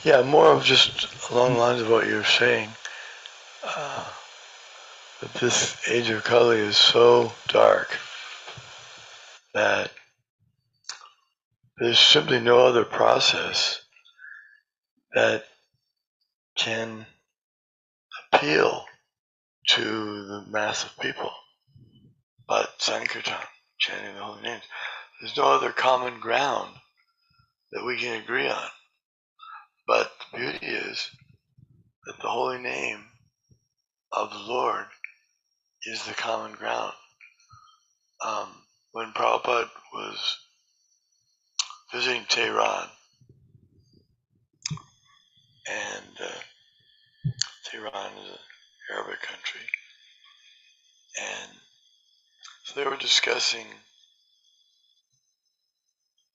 Yeah, more of just along the lines of what you're saying, that this age of Kali is so dark that there's simply no other process that can appeal to the mass of people but Sankirtan, chanting the holy names. There's no other common ground that we can agree on. But the beauty is that the holy name of the Lord is the common ground. When Prabhupada was visiting Tehran, and Tehran is an Arabic country, and so they were discussing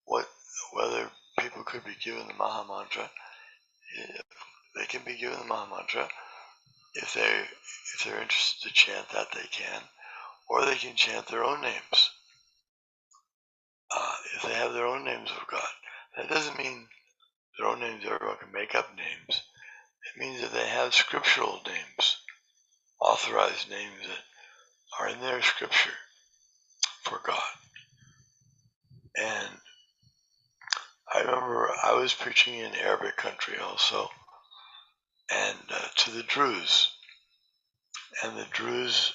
whether people could be given the Maha Mantra. They can be given the Maha Mantra if they're interested to chant that, they can, or they can chant their own names. If they have their own names of God, that doesn't mean their own names. Everyone can make up names. It means that they have scriptural names, authorized names that are in their scripture for God. And I remember I was preaching in Arabic country also, and to the Druze. And the Druze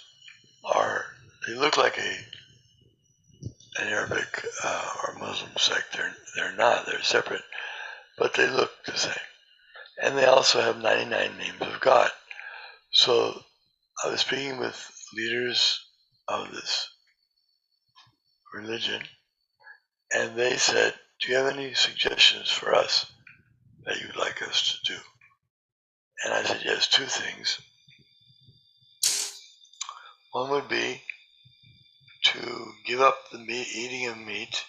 they look like an Arabic or Muslim sect. They're not, they're separate, but they look the same. And they also have 99 names of God. So I was speaking with leaders of this religion, and they said, do you have any suggestions for us that you'd like us to do? And I said, yes, two things. One would be to give up the eating of meat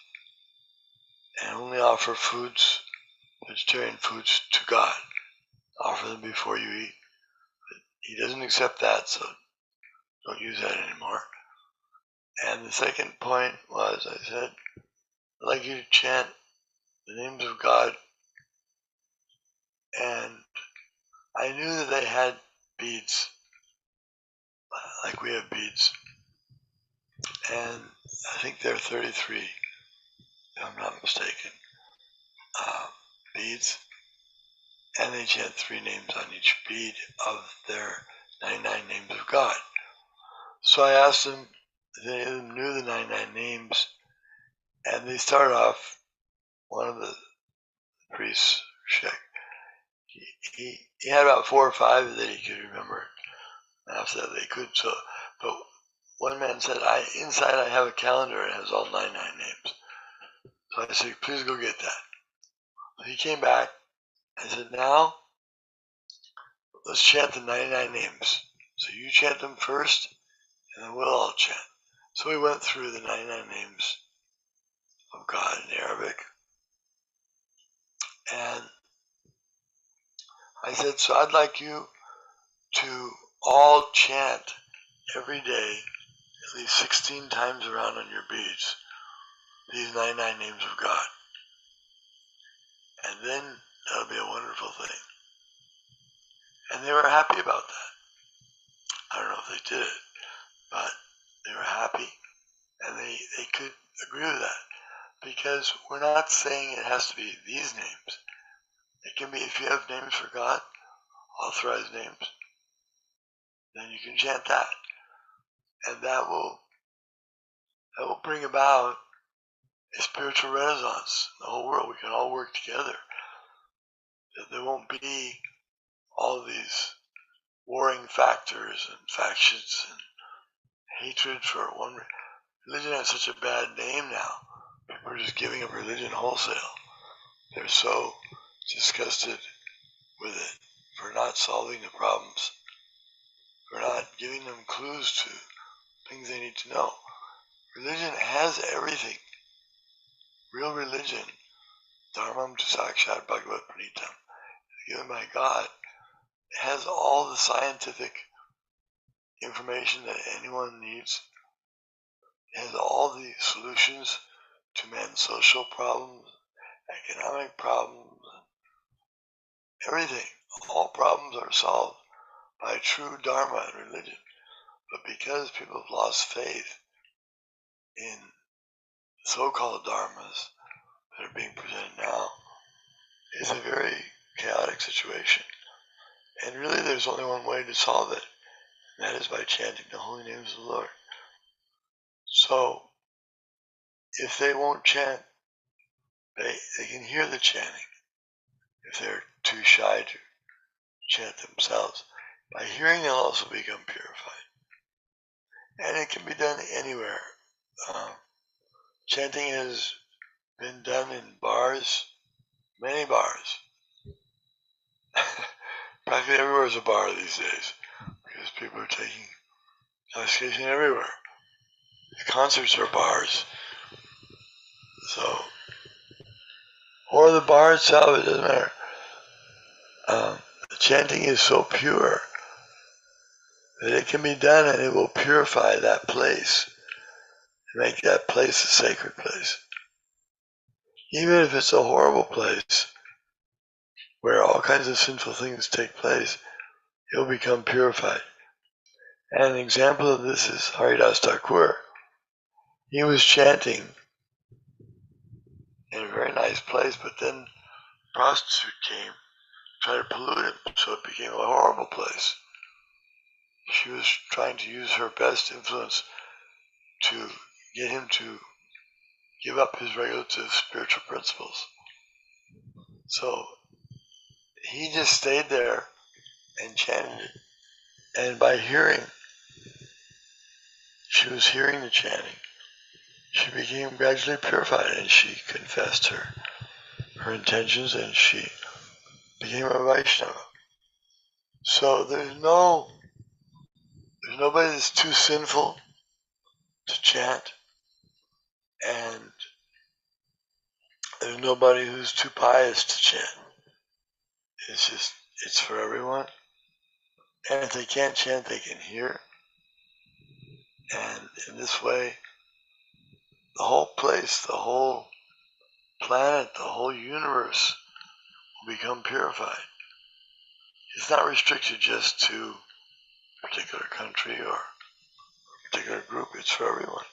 and only offer foods, vegetarian foods, to God. Offer them before you eat. He doesn't accept that, so don't use that anymore. And the second point was, I said, I'd like you to chant the names of God. And I knew that they had beads, like we have beads. And I think there are 33, if I'm not mistaken, beads. And they chant 3 names on each bead of their 99 names of God. So I asked them if any of them knew the 99 names, and they started off, one of the priests, Sheikh, he had about 4 or 5 that he could remember. After that they could, but one man said, inside I have a calendar, it has all 99 names. So I said, please go get that. So he came back and said, now let's chant the 99 names. So you chant them first, and then we'll all chant. So we went through the 99 names of God in Arabic. And I said, so I'd like you to all chant every day at least 16 times around on your beads these 99 names of God. And then that'll be a wonderful thing. And they were happy about that. I don't know if they did it, but they were happy, and they could agree with that. Because we're not saying it has to be these names. It can be, if you have names for God, authorized names, then you can chant that. And that will bring about a spiritual renaissance in the whole world. We can all work together. There won't be all these warring factors and factions and hatred for one. Religion has such a bad name now. People are just giving up religion wholesale. They're so disgusted with it for not solving the problems, for not giving them clues to things they need to know. Religion has everything. Real religion, Dharmam to Sakshat Bhagavad Pranitam, given by God, has all the scientific information that anyone needs. It has all the solutions to man's social problems, economic problems, everything, all problems are solved by true Dharma and religion. But because people have lost faith in so-called Dharmas that are being presented now, it's a very chaotic situation. And really there's only one way to solve it, and that is by chanting the holy names of the Lord. So if they won't chant, they can hear the chanting. If they're too shy to chant themselves, by hearing they'll also become purified. And it can be done anywhere. Chanting has been done in bars, many bars. Practically everywhere is a bar these days, because people are taking intoxication everywhere. The concerts are bars. So, or the bar itself, it doesn't matter. The chanting is so pure that it can be done and it will purify that place and make that place a sacred place. Even if it's a horrible place where all kinds of sinful things take place, it will become purified. And an example of this is Haridas Thakur. He was chanting in a very nice place, but then a prostitute came, tried to pollute him, so it became a horrible place. She was trying to use her best influence to get him to give up his regulative spiritual principles. So he just stayed there and chanted it. And by hearing, she was hearing the chanting, she became gradually purified, and she confessed her intentions, and she became a Vaishnava. So there's nobody that's too sinful to chant, and there's nobody who's too pious to chant. It's for everyone. And if they can't chant, they can hear. And in this way, the whole place, the whole planet, the whole universe will become purified. It's not restricted just to a particular country or a particular group. It's for everyone.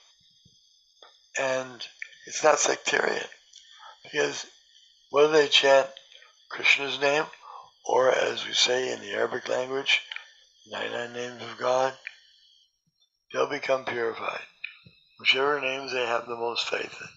And it's not sectarian, because whether they chant Krishna's name, or as we say in the Arabic language, 99 names of God, they'll become purified. Whichever names they have the most faith in.